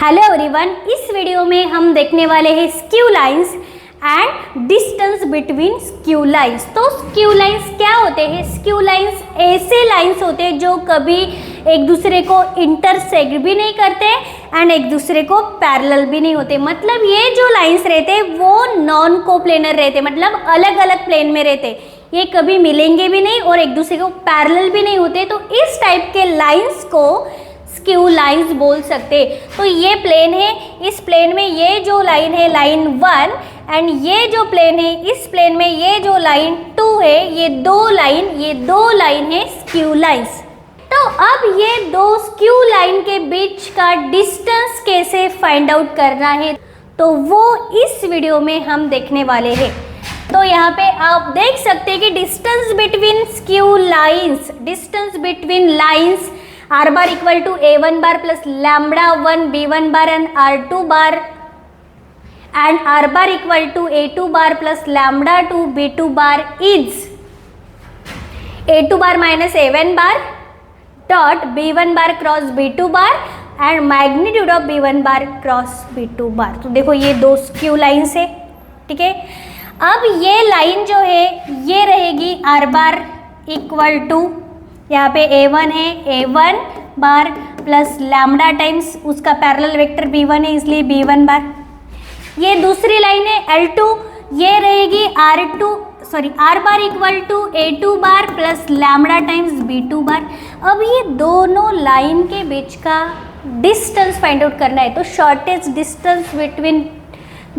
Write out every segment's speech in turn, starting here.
Hello everyone, इस video में हम देखने वाले हैं skew lines and distance between skew lines. तो स्क्यू लाइंस क्या होते हैं? स्क्यू लाइंस ऐसे लाइंस होते हैं जो कभी एक दूसरे को इंटरसेक्ट भी नहीं करते एंड एक दूसरे को पैरेलल भी नहीं होते। मतलब ये जो लाइंस रहते हैं वो नॉन कोप्लेनर रहते, मतलब अलग अलग प्लेन में रहते, ये कभी मिलेंगे भी नहीं और एक दूसरे को पैरेलल भी नहीं होते। तो इस टाइप के लाइंस को स्क्यू लाइंस बोल सकते। तो ये प्लेन है, इस प्लेन में ये जो लाइन है लाइन 1 एंड ये जो प्लेन है इस प्लेन में ये जो लाइन 2 है, ये दो लाइन है स्क्यू लाइंस। तो अब ये दो स्क्यू लाइन के बीच का डिस्टेंस कैसे फाइंड आउट करना है तो वो इस वीडियो में हम देखने वाले हैं। तो यहाँ पे आप देख सकते हैं कि distance between skew lines, distance between lines r bar equal to a1 bar plus lambda 1 b1 bar and r2 bar and r bar equal to a2 bar plus lambda 2 b2 bar is a2 bar minus a1 bar dot b1 bar cross b2 bar and magnitude of b1 bar cross b2 bar। तो देखो ये दो skew lines है, ठीक है। अब ये line जो है ये रहेगी r bar इक्वल टू, यहाँ पे a1 है, a1 बार प्लस लैम्डा टाइम्स उसका पैरेलल वेक्टर b1 है इसलिए b1 बार। ये दूसरी लाइन है L2, ये रहेगी r bar equal to a2 bar plus lambda times b2 bar. अब ये दोनों लाइन के बीच का डिस्टेंस फाइंड आउट करना है। तो shortest distance between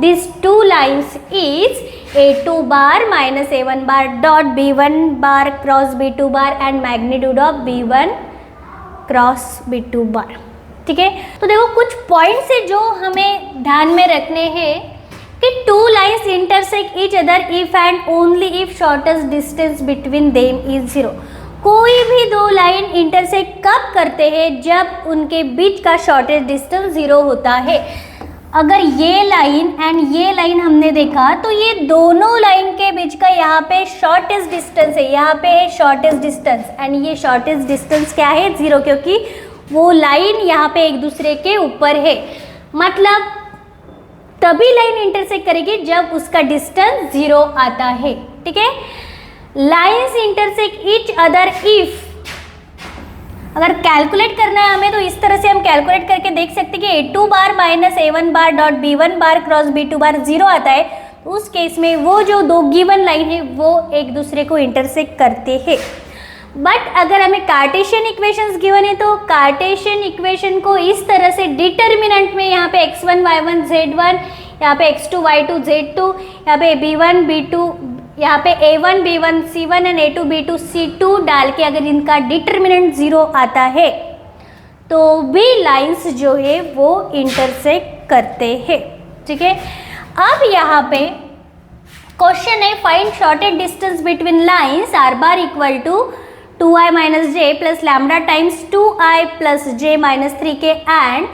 these two lines is a2 bar minus a1 bar dot b1 bar cross b2 bar and magnitude of b1 cross b2 bar, ठीक है। तो देखो कुछ पॉइंट्स है जो हमें ध्यान में रखने हैं कि two lines intersect each other if and only if shortest distance between them is 0। कोई भी दो लाइन इंटरसेक्ट कब करते हैं? जब उनके बीच का शॉर्टेस्ट डिस्टेंस 0 होता है। अगर ये लाइन एंड ये लाइन हमने देखा तो ये दोनों लाइन के बीच का यहाँ पे शॉर्टेस्ट डिस्टेंस है, यहाँ पे है शॉर्टेस्ट डिस्टेंस एंड ये शॉर्टेस्ट डिस्टेंस क्या है? 0, क्योंकि वो लाइन यहाँ पे एक दूसरे के ऊपर है। मतलब तभी लाइन इंटरसेक्ट करेगी जब उसका डिस्टेंस 0 आता है, ठीक है। Lines intersect each other if, अगर कैलकुलेट करना है हमें तो इस तरह से हम कैलकुलेट करके देख सकते हैं कि a2 bar minus a1 bar dot b1 bar cross b2 bar 0 आता है। तो उस केस में वो जो दो गिवन लाइन है वो एक दूसरे को इंटरसेक्ट करते हैं। बट अगर हमें कार्टेशियन इक्वेशंस गिवन है तो कार्टेशियन इक्वेशन को इस तरह से डिटर्मिनेंट में यहाँ पे x1 y1 z1, यहाँ पे x2 y2 z2, यहाँ पे b1 b2, यहाँ पे a1 b1 c1 and a2 b2 c2 डाल के अगर इनका डिटर्मिनेंट 0 आता है तो भी लाइंस जो है वो इंटरसेक्ट करते हैं, ठीक है। अब यहाँ पे क्वेश्चन है find shortest distance between lines r bar equal to 2i minus J plus lambda times 2i plus J minus 3k and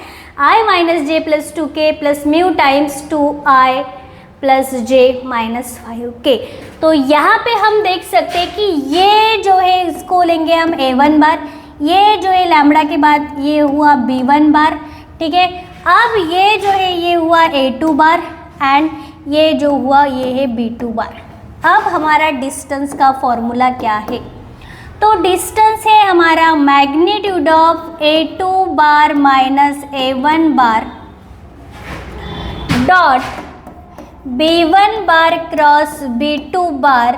i minus J plus 2k plus mu times 2i plus J minus 5k। तो यहाँ पे हम देख सकते हैं कि ये जो है इसको लेंगे हम a1 बार, ये जो है लैम्डा के बाद ये हुआ b1 बार, ठीक है। अब ये जो है ये हुआ a2 बार एंड ये जो हुआ ये है b2 बार। अब हमारा डिस्टेंस का फॉर्मूला क्या है? तो डिस्टेंस है हमारा magnitude of a2 bar minus a1 bar dot b1 bar cross b2 bar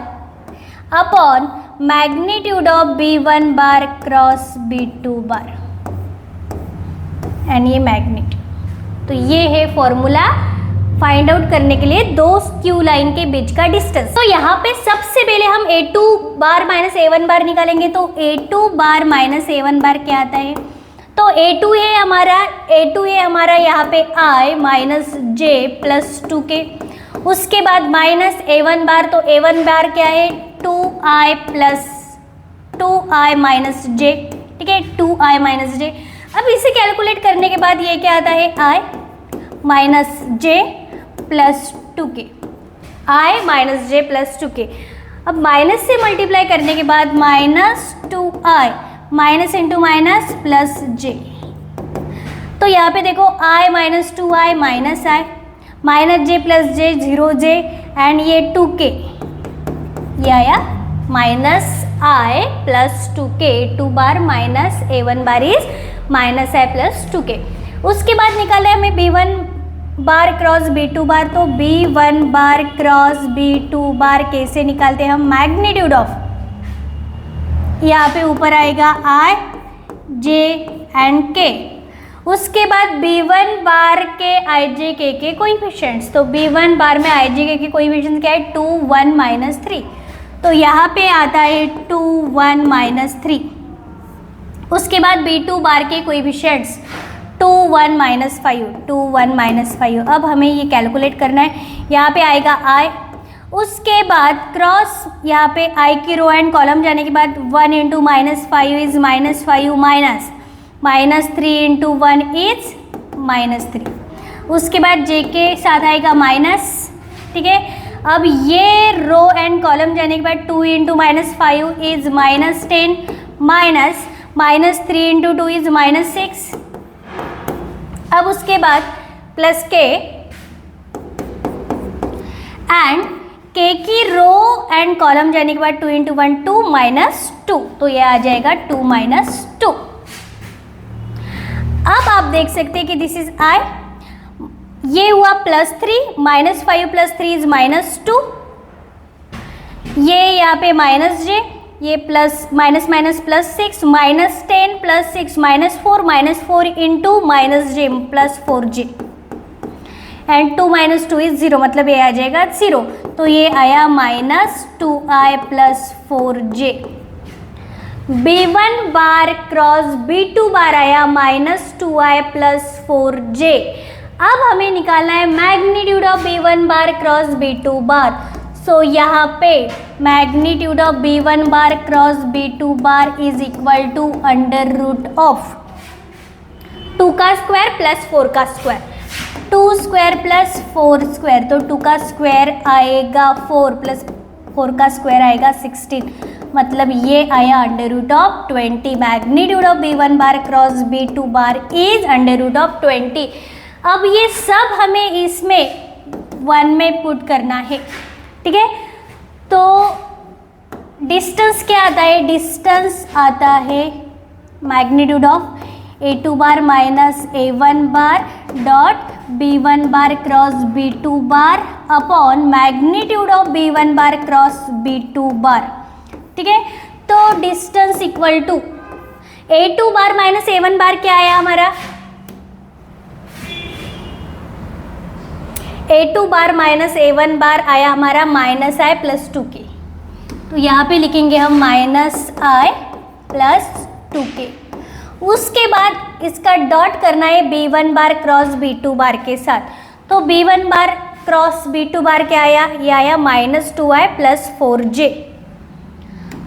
upon magnitude of b1 bar cross b2 bar and ये मैग्नीट्यूड। तो ये है फॉर्मूला फाइंड आउट करने के लिए दो स्क्यू लाइन के बीच का डिस्टेंस। तो यहाँ पे सबसे पहले हम a2 बार माइनस a1 बार निकालेंगे। तो a2 bar minus a1 bar क्या आता है? तो a2 है हमारा यहाँ पे i minus J plus 2k, उसके बाद माइनस a1 बार, तो a1 बार क्या है? 2i प्लस 2i माइनस जे, ठीक है, 2i माइनस जे। अब इसे कैलकुलेट करने के बाद ये क्या आता है? i minus J plus 2k, i minus J plus 2k। अब माइनस से मल्टीप्लाई करने के बाद minus 2i minus into minus plus J. तो यहाँ पे देखो i minus 2i minus i minus j plus j 0j and ये 2k, ये आया minus i plus 2k, a2 bar minus a1 bar is minus i plus 2k। उसके बाद निकाला है हमें b1 बार क्रॉस b2 बार, तो b1 बार क्रॉस b2 बार कैसे निकालते हैं हम, मैग्नीट्यूड ऑफ, यहाँ पे ऊपर आएगा i j एंड k। उसके बाद b1 बार के i j k के कोएफिशिएंट्स, तो b1 बार में i j k के कोएफिशिएंट्स क्या है 2 1 माइनस 3, तो यहाँ पे आता है 2 1 माइनस 3। उसके बाद b2 बार के कोएफिशिएंट्स 2 1 माइनस 5, 2 1 माइनस 5। अब हमें ये कैलकुलेट करना है, यहाँ पे आएगा i, उसके बाद क्रॉस यहाँ पे i की रो एंड कॉलम जाने के बाद 1 into minus 5 is minus 5 minus 3 into 1 is minus 3। उसके बाद j के साथ आएगा माइनस, ठीक है। अब ये रो एंड कॉलम जाने के बाद 2 into minus 5 is minus 10 minus 3 into 2 is minus 6। अब उसके बाद प्लस k एंड k की रो एंड कॉलम जाने के बाद 2 इंटू 1 2 माइनस 2, तो ये आ जाएगा 2 माइनस 2। अब आप देख सकते हैं कि दिस इज i, ये हुआ plus 3 minus 5 plus 3 is minus 2, ये यहाँ पे माइनस j, ये plus minus minus plus 6 minus 10 plus 6 minus 4 into minus j plus 4j and 2 minus 2 is 0, मतलब ये आ जाएगा 0, तो ये आया minus 2i plus 4j। b1 bar cross b2 बार आया माइनस 2i प्लस 4j। अब हमें निकालना है magnitude of b1 bar cross b2 bar, so यहाँ पे magnitude of b1 bar cross b2 bar is equal to under root of 2 का square plus 4 का square, 2 square plus 4 square, तो 2 का स्क्वायर आएगा 4 प्लस 4 का स्क्वायर आएगा 16, मतलब ये आया under root of 20। Magnitude of b1 bar cross b2 bar is under root of 20। अब ये सब हमें इसमें 1 में पुट करना है, ठीक है। तो डिस्टेंस क्या आता है, डिस्टेंस आता है magnitude of a2 bar minus a1 bar dot b1 bar cross b2 bar upon magnitude of b1 bar cross b2 bar, ठीक है। तो distance equal to a2 bar minus a1 bar क्या आया हमारा, a2 बार माइनस a1 बार आया हमारा minus i plus 2k, तो यहाँ पे लिखेंगे हम माइनस i प्लस 2k। उसके बाद इसका डॉट करना है b1 बार क्रॉस b2 बार के साथ, तो b1 बार क्रॉस b2 बार क्या आया, ये आया minus 2i plus 4j,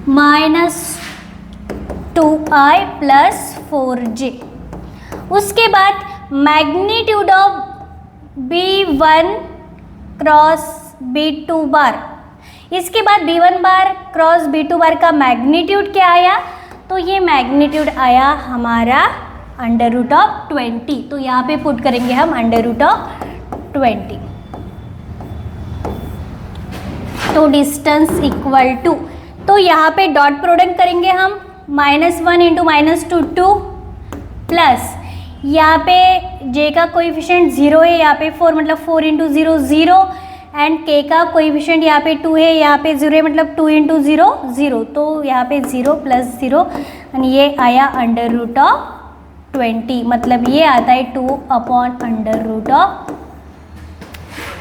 minus 2i plus 4j। उसके बाद magnitude of b1 cross b2 बार, इसके बाद b1 बार क्रॉस b2 बार का मैग्नीट्यूड क्या आया, तो ये मैग्नीट्यूड आया हमारा अंडर रूट ऑफ 20, तो यहाँ पे पुट करेंगे हम अंडर रूट ऑफ 20। तो डिस्टेंस इक्वल टू, तो यहाँ पे डॉट प्रोडक्ट करेंगे हम -1 इंटू -2 2 प्लस यहाँ पे j का कोएफिशिएंट 0 है, यहाँ पे 4 मतलब 4 इंटू 0 0 एंड k का कोएफिशिएंट यहाँ पे 2 है, यहाँ पे 0 है मतलब 2 इंटू 0 0, तो यहाँ पे 0 प्लस 0 एंड ये आया अंडर रूट ऑफ 20, मतलब ये आता है 2 अपॉन अंडर रूट ऑफ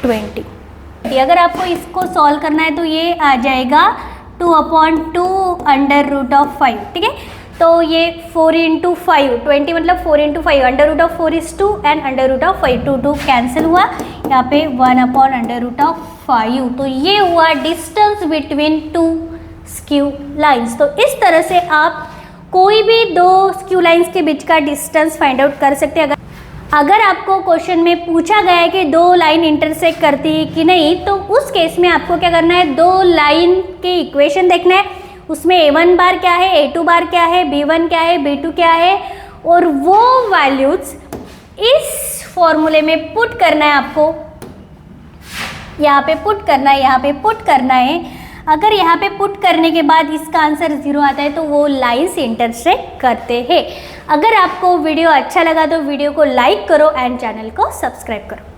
20। अगर आपको इसको सॉल्व करना है तो ये आ जाएगा 2 अपॉन 2 अंडर रूट ऑफ 5, ठीक है। तो ये 4 इंटू 5, 20 मतलब 4 into 5, under root of 4 is 2 and under root of 5 2 2 cancel हुआ, यहाँ पे 1 अपॉन अंडर रूट ऑफ 5, तो ये हुआ डिस्टेंस बिटवीन 2 स्क्यू लाइंस। तो इस तरह से आप कोई भी दो स्क्यू लाइंस के बीच का डिस्टेंस फाइंड आउट कर सकते हैं। अगर आपको क्वेश्चन में पूछा गया है कि दो लाइन इंटरसेक्ट करती है कि नहीं, तो उस केस में आपको क्या करना है, दो लाइन के इक्वेशन देखना है, उसमें a1 बार क्या है, a2 बार क्या है, b1 क्या है, b2 क्या है, और वो वैल्यूज इस फॉर्मूले में पुट करना है आपको, यहाँ पे पुट करना है, यहाँ पे पुट करना है। अगर यहाँ पे पुट करने के बाद इसका आंसर 0 आता है तो वो लाइंस इंटरसेक्ट करते हैं। अगर आपको वीडियो अच्छा लगा तो वीडियो को लाइक करो एंड चैनल को सब्सक्राइब करो।